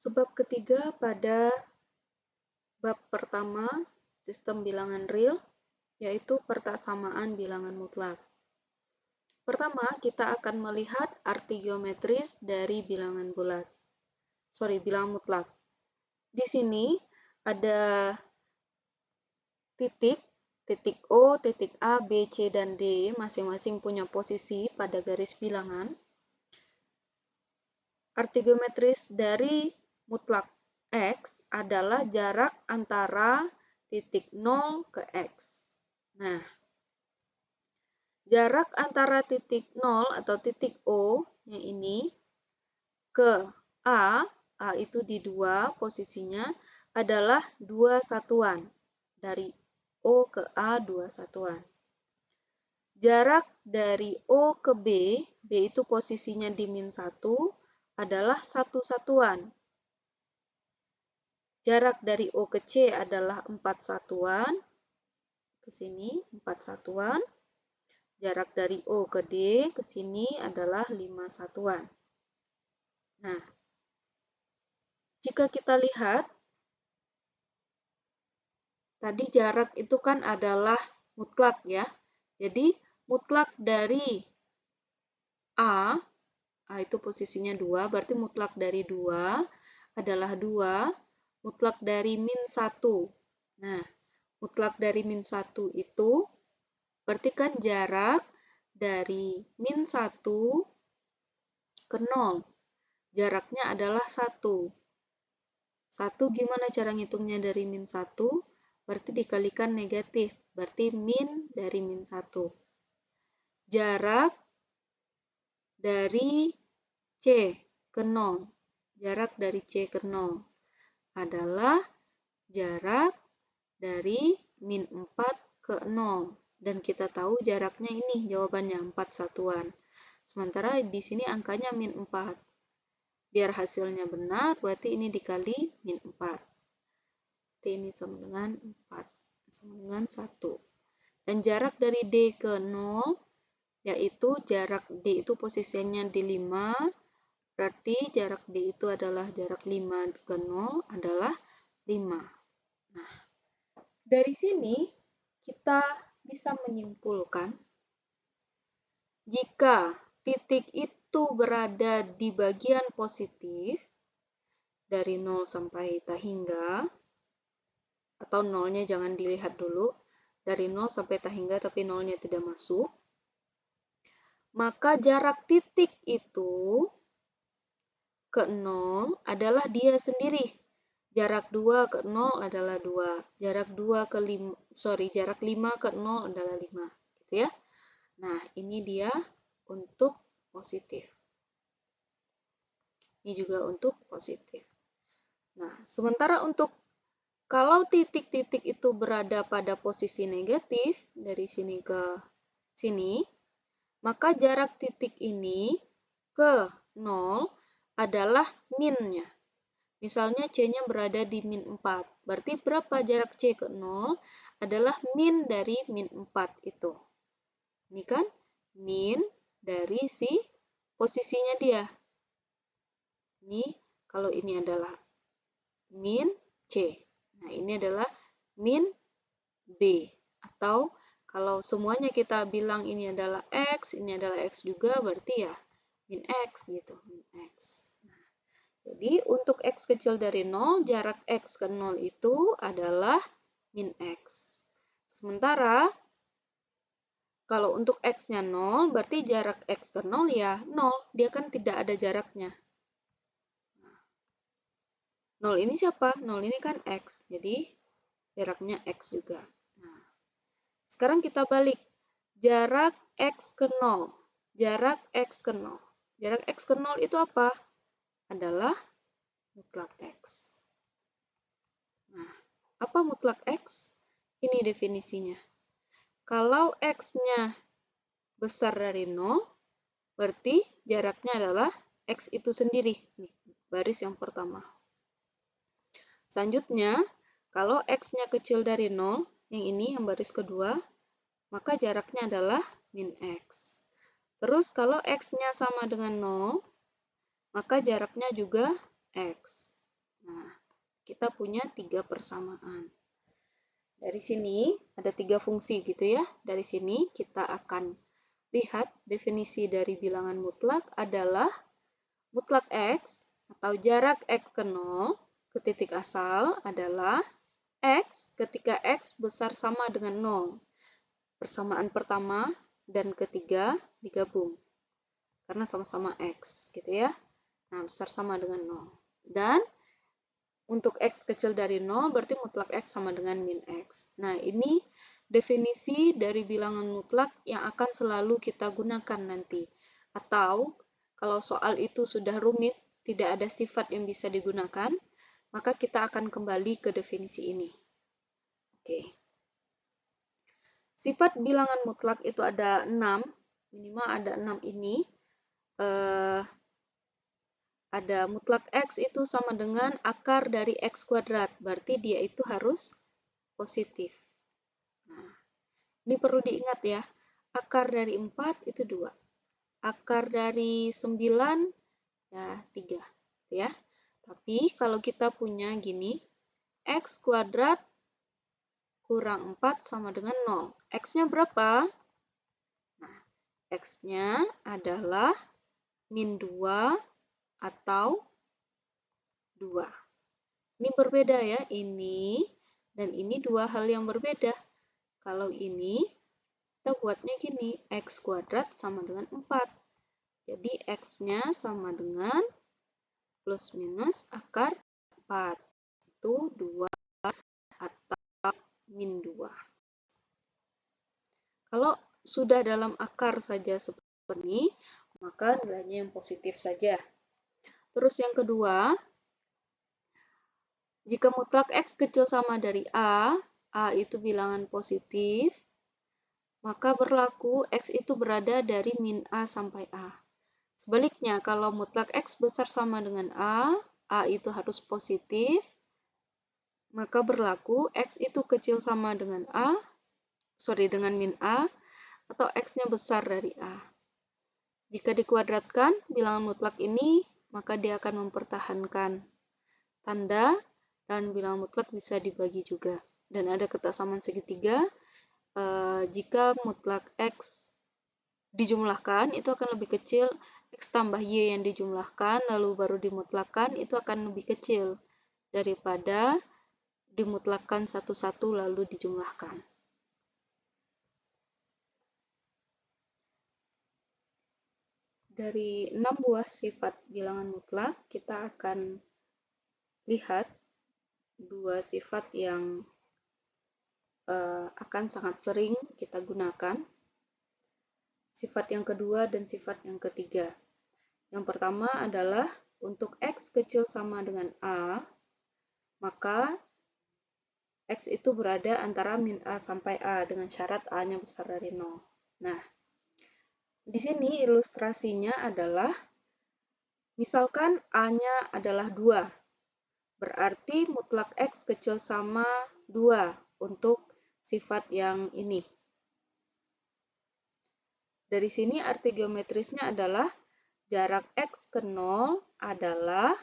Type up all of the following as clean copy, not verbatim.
Sebab ketiga pada bab pertama sistem bilangan real, yaitu persamaan bilangan mutlak. Pertama, kita akan melihat arti geometris dari bilangan bulat. Bilangan mutlak. Di sini ada titik O, titik A, B, C, dan D masing-masing punya posisi pada garis bilangan. Arti geometris dari mutlak X adalah jarak antara titik 0 ke X. Nah, jarak antara titik 0 atau titik O yang ini ke A itu di 2 posisinya adalah 2 satuan. Dari O ke A 2 satuan. Jarak dari O ke B itu posisinya di min 1, adalah 1 satuan. Jarak dari O ke C adalah 4 satuan. Ke sini 4 satuan. Jarak dari O ke D ke sini adalah 5 satuan. Nah, jika kita lihat, tadi jarak itu kan adalah mutlak ya. Jadi, mutlak dari A itu posisinya 2, berarti mutlak dari 2 adalah 2, mutlak dari min 1. Nah, mutlak dari min 1 itu berarti kan jarak dari min 1 ke 0. Jaraknya adalah 1. 1 gimana cara ngitungnya dari min 1? Berarti dikalikan negatif, berarti min dari min 1. Jarak dari C ke 0. Jarak dari C ke 0 adalah jarak dari min 4 ke 0. Dan kita tahu jaraknya ini jawabannya 4 satuan. Sementara di sini angkanya min 4. Biar hasilnya benar, berarti ini dikali min 4. Berarti ini sama dengan 4. Sama dengan 1. Dan jarak dari D ke 0, yaitu jarak D itu posisinya di 5, berarti jarak D itu adalah jarak 5 ke 0 adalah 5. Nah, dari sini kita bisa menyimpulkan jika titik itu berada di bagian positif dari 0 sampai tak hingga, atau 0-nya jangan dilihat dulu, dari 0 sampai tak hingga tapi 0-nya tidak masuk, maka jarak titik itu ke 0 adalah dia sendiri. Jarak 2 ke 0 adalah 2. Jarak 5 ke 0 adalah 5. Gitu ya. Nah, ini dia untuk positif. Ini juga untuk positif. Nah, sementara untuk kalau titik-titik itu berada pada posisi negatif, dari sini ke sini, maka jarak titik ini ke 0 adalah min-nya. Misalnya C-nya berada di min 4. Berarti berapa jarak C ke 0? Adalah min dari min 4 itu. Ini kan min dari si posisinya dia. Ini kalau ini adalah min C. Nah, ini adalah min B. Atau kalau semuanya kita bilang ini adalah X, ini adalah X juga, berarti ya min X gitu. Min X. Jadi, untuk X kecil dari 0, jarak X ke 0 itu adalah min X. Sementara, kalau untuk X-nya 0, berarti jarak X ke 0 ya 0. Dia kan tidak ada jaraknya. 0 ini siapa? 0 ini kan X. Jadi, jaraknya X juga. Nah, sekarang kita balik. Jarak X ke 0. Jarak X ke 0. Jarak X ke 0 itu apa? Adalah mutlak X. Nah, apa mutlak X? Ini definisinya. Kalau X-nya besar dari 0, berarti jaraknya adalah X itu sendiri. Nih, baris yang pertama. Selanjutnya, kalau X-nya kecil dari 0, yang ini yang baris kedua, maka jaraknya adalah min X. Terus kalau X-nya sama dengan 0, maka jaraknya juga X. kita punya 3 persamaan. Dari sini ada 3 fungsi gitu ya. Dari sini kita akan lihat definisi dari bilangan mutlak adalah mutlak X atau jarak X ke 0 ke titik asal adalah X ketika X besar sama dengan 0. Persamaan pertama dan ketiga digabung karena sama-sama X gitu ya. Nah, besar sama dengan 0. Dan untuk X kecil dari 0 berarti mutlak X sama dengan min X. Nah, ini definisi dari bilangan mutlak yang akan selalu kita gunakan nanti. Atau kalau soal itu sudah rumit, tidak ada sifat yang bisa digunakan, maka kita akan kembali ke definisi ini. Oke. Sifat bilangan mutlak itu ada 6, minimal ada 6 ini. Ada mutlak X itu sama dengan akar dari X kuadrat, berarti dia itu harus positif. Nah, ini perlu diingat ya, akar dari 4 itu 2. Akar dari 9 ya 3. Ya. Tapi kalau kita punya gini, X kuadrat kurang 4 sama dengan 0. X-nya berapa? Nah, X-nya adalah min 2 atau 2. Ini berbeda ya, ini dan ini dua hal yang berbeda. Kalau ini, kita buatnya gini, X kuadrat sama dengan 4. Jadi X-nya sama dengan plus minus akar 4. Itu 2 atau min 2. Kalau sudah dalam akar saja seperti ini, maka nilainya yang positif saja. Terus yang kedua, jika mutlak X kecil sama dari A itu bilangan positif, maka berlaku X itu berada dari min A sampai A. Sebaliknya, kalau mutlak X besar sama dengan A itu harus positif, maka berlaku X itu kecil sama dengan dengan min A, atau X-nya besar dari A. Jika dikuadratkan bilangan mutlak ini, maka dia akan mempertahankan tanda dan bilangan mutlak bisa dibagi juga. Dan ada kesamaan segitiga, jika mutlak X dijumlahkan, itu akan lebih kecil, X tambah Y yang dijumlahkan, lalu baru dimutlakkan, itu akan lebih kecil daripada dimutlakkan satu-satu lalu dijumlahkan. Dari 6 buah sifat bilangan mutlak, kita akan lihat dua sifat yang akan sangat sering kita gunakan. Sifat yang kedua dan sifat yang ketiga. Yang pertama adalah untuk X kecil sama dengan A, maka X itu berada antara min A sampai A dengan syarat A-nya besar dari 0. Nah, di sini ilustrasinya adalah, misalkan A-nya adalah 2, berarti mutlak X kecil sama 2 untuk sifat yang ini. Dari sini arti geometrisnya adalah jarak X ke 0 adalah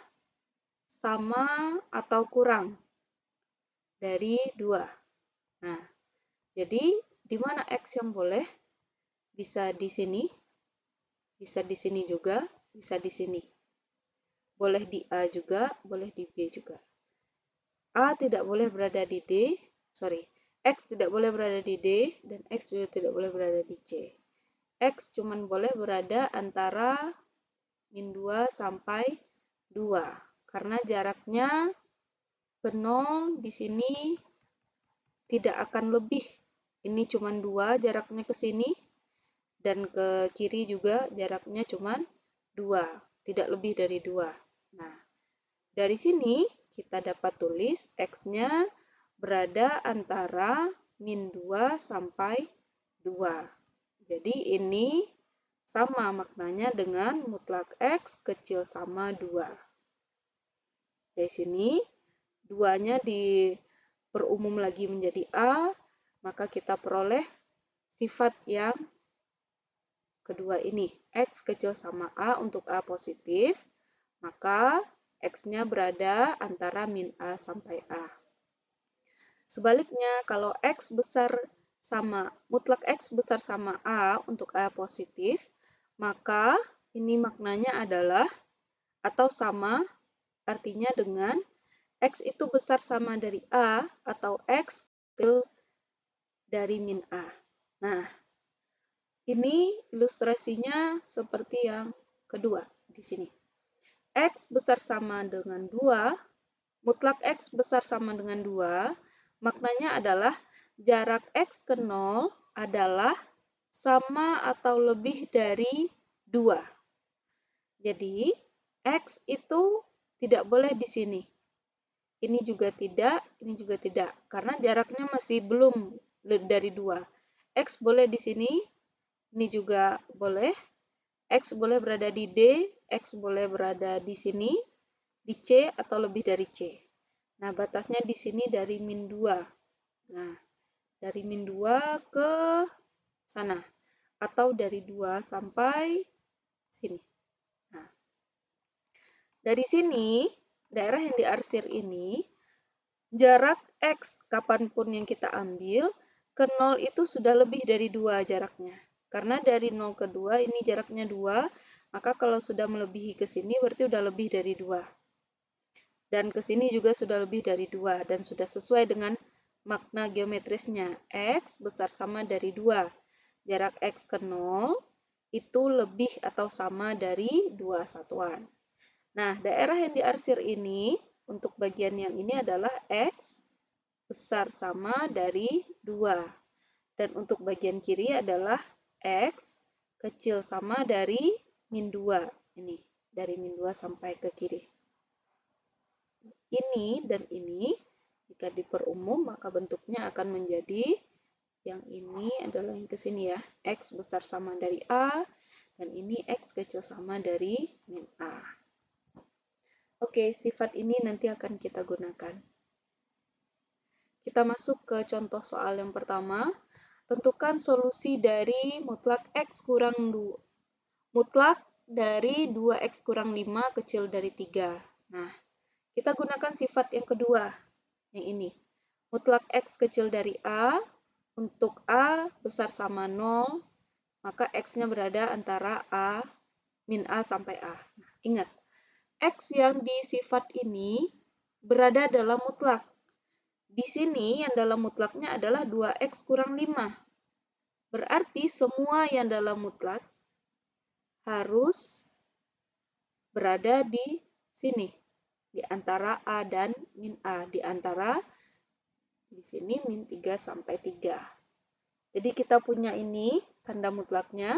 sama atau kurang dari 2. Nah, jadi di mana X yang boleh? Bisa di sini, bisa di sini juga, bisa di sini. Boleh di A juga, boleh di B juga. A tidak boleh berada di X tidak boleh berada di D, dan X juga tidak boleh berada di C. X cuma boleh berada antara min 2 sampai 2, karena jaraknya ke 0 di sini tidak akan lebih. Ini cuma 2 jaraknya ke sini, dan ke kiri juga jaraknya cuma 2, tidak lebih dari 2. Nah, dari sini kita dapat tulis X-nya berada antara min 2 sampai 2. Jadi ini sama maknanya dengan mutlak X kecil sama 2. Dari sini 2-nya diperumum lagi menjadi A, maka kita peroleh sifat yang kedua ini, X kecil sama A untuk A positif, maka X-nya berada antara min A sampai A. Sebaliknya, kalau X besar sama, mutlak X besar sama A untuk A positif, maka ini maknanya adalah, atau sama, artinya dengan X itu besar sama dari A atau X kecil dari min A. Nah, ini ilustrasinya seperti yang kedua di sini. X besar sama dengan 2, mutlak X besar sama dengan 2, maknanya adalah jarak X ke 0 adalah sama atau lebih dari 2. Jadi, X itu tidak boleh di sini. Ini juga tidak, ini juga tidak. Karena jaraknya masih belum dari 2. X boleh di sini, ini juga boleh. X boleh berada di D, X boleh berada di sini, di C atau lebih dari C. Nah, batasnya di sini dari min 2. Nah, dari min 2 ke sana. Atau dari 2 sampai sini. Nah, dari sini, daerah yang diarsir ini, jarak X kapanpun yang kita ambil, ke 0 itu sudah lebih dari 2 jaraknya. Karena dari 0 ke 2 ini jaraknya 2, maka kalau sudah melebihi ke sini berarti sudah lebih dari 2. Dan ke sini juga sudah lebih dari 2 dan sudah sesuai dengan makna geometrisnya. X besar sama dari 2. Jarak X ke 0 itu lebih atau sama dari 2 satuan. Nah, daerah yang diarsir ini, untuk bagian yang ini adalah X besar sama dari 2. Dan untuk bagian kiri adalah X kecil sama dari min 2. Ini, dari min 2 sampai ke kiri. Ini dan ini, jika diperumum, maka bentuknya akan menjadi, yang ini adalah yang ke sini ya, X besar sama dari A, dan ini X kecil sama dari min A. Oke, sifat ini nanti akan kita gunakan. Kita masuk ke contoh soal yang pertama. Tentukan solusi dari mutlak X kurang 2. Mutlak dari 2X kurang 5 kecil dari 3. Nah, kita gunakan sifat yang kedua, yang ini. Mutlak X kecil dari A, untuk A besar sama 0, maka X-nya berada antara A, min A sampai A. Nah, ingat, X yang di sifat ini berada dalam mutlak. Di sini yang dalam mutlaknya adalah 2X kurang 5. Berarti semua yang dalam mutlak harus berada di sini. Di antara A dan min A, di antara di sini min 3 sampai 3. Jadi kita punya ini tanda mutlaknya.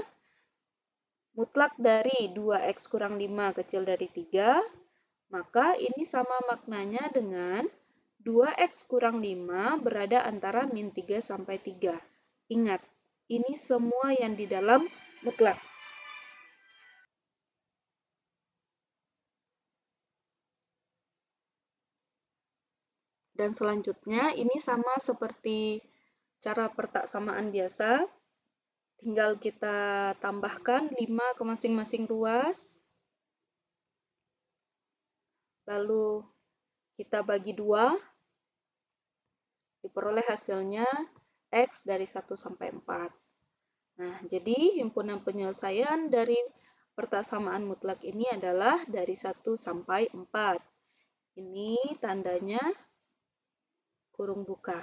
Mutlak dari 2X kurang 5 kecil dari 3, maka ini sama maknanya dengan 2X kurang 5 berada antara min 3 sampai 3. Ingat, ini semua yang di dalam mutlak. Dan selanjutnya ini sama seperti cara pertaksamaan biasa. Tinggal kita tambahkan 5 ke masing-masing ruas. Lalu kita bagi 2. Diperoleh hasilnya X dari 1 sampai 4. Nah, jadi himpunan penyelesaian dari pertaksamaan mutlak ini adalah dari 1 sampai 4. Ini tandanya kurung buka.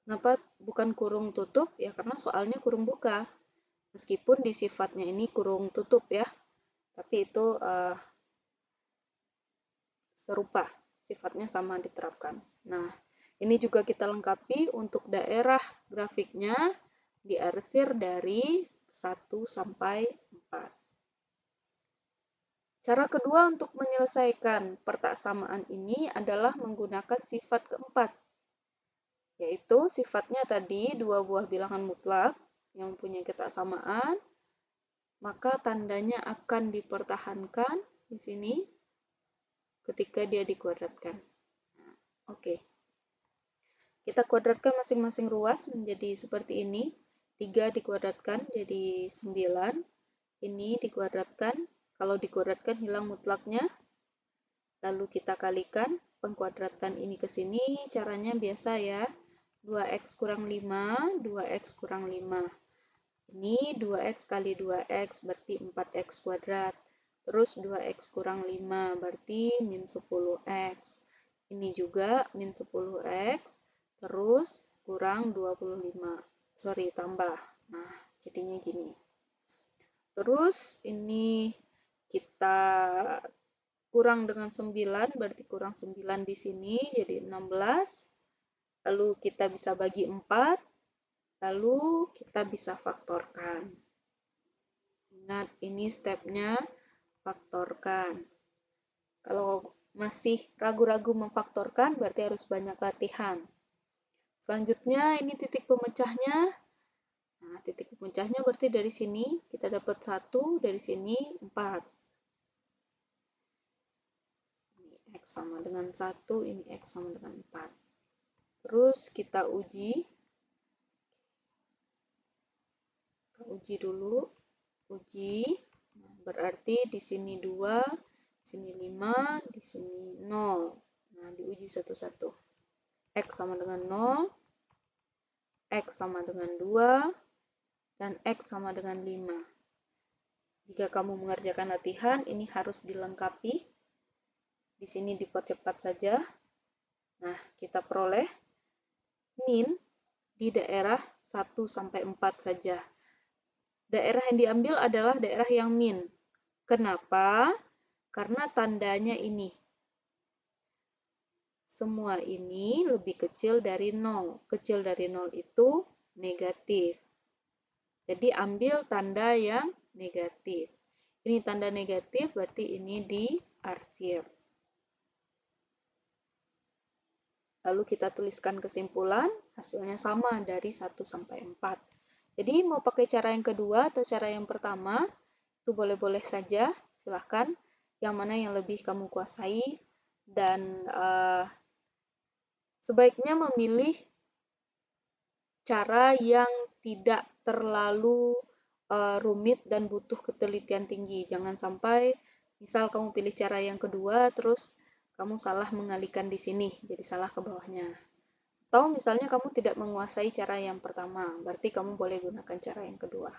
Kenapa bukan kurung tutup? Ya karena soalnya kurung buka. Meskipun di sifatnya ini kurung tutup ya. Tapi itu serupa. Sifatnya sama diterapkan. Nah, ini juga kita lengkapi untuk daerah grafiknya diarsir dari 1 sampai 4. Cara kedua untuk menyelesaikan pertaksamaan ini adalah menggunakan sifat keempat, yaitu sifatnya tadi dua buah bilangan mutlak yang punya ketaksamaan, maka tandanya akan dipertahankan di sini ketika dia dikuadratkan. Oke. Kita kuadratkan masing-masing ruas menjadi seperti ini. 3 dikuadratkan jadi 9. Ini dikuadratkan. Kalau dikuadratkan hilang mutlaknya. lalu kita kalikan pengkuadratan ini ke sini, caranya biasa ya. 2x kurang 5, 2x kurang 5. Ini 2x kali 2x berarti 4x kuadrat. Terus 2x kurang 5 berarti min 10x. Ini juga min 10x, terus kurang 25. Sorry, tambah. Nah, jadinya gini. Terus ini kita kurang dengan 9, berarti kurang 9 di sini, jadi 16. Lalu kita bisa bagi 4, lalu kita bisa faktorkan. Ingat, ini stepnya faktorkan. Kalau masih ragu-ragu memfaktorkan, berarti harus banyak latihan. Selanjutnya, ini titik pemecahnya. Nah, titik pemecahnya berarti dari sini kita dapat 1, dari sini 4. Ini X sama dengan 1, ini X sama dengan 4. Terus kita uji. Kita uji dulu. Uji. Nah, berarti di sini 2, di sini 5, di sini 0. Nah, diuji satu-satu. X sama dengan 0, X sama dengan 2, dan X sama dengan 5. Jika kamu mengerjakan latihan, ini harus dilengkapi. Di sini dipercepat saja. Nah, kita peroleh min di daerah 1-4 saja. Daerah yang diambil adalah daerah yang min. Kenapa? Karena tandanya ini. Semua ini lebih kecil dari 0. Kecil dari 0 itu negatif. Jadi ambil tanda yang negatif. Ini tanda negatif, berarti ini diarsir. Lalu kita tuliskan kesimpulan, hasilnya sama dari 1-4. Jadi mau pakai cara yang kedua atau cara yang pertama, itu boleh-boleh saja, silahkan. Yang mana yang lebih kamu kuasai, dan sebaiknya memilih cara yang tidak terlalu rumit dan butuh ketelitian tinggi. Jangan sampai, misal kamu pilih cara yang kedua, terus kamu salah mengalihkan di sini, jadi salah ke bawahnya. Atau misalnya kamu tidak menguasai cara yang pertama, berarti kamu boleh gunakan cara yang kedua.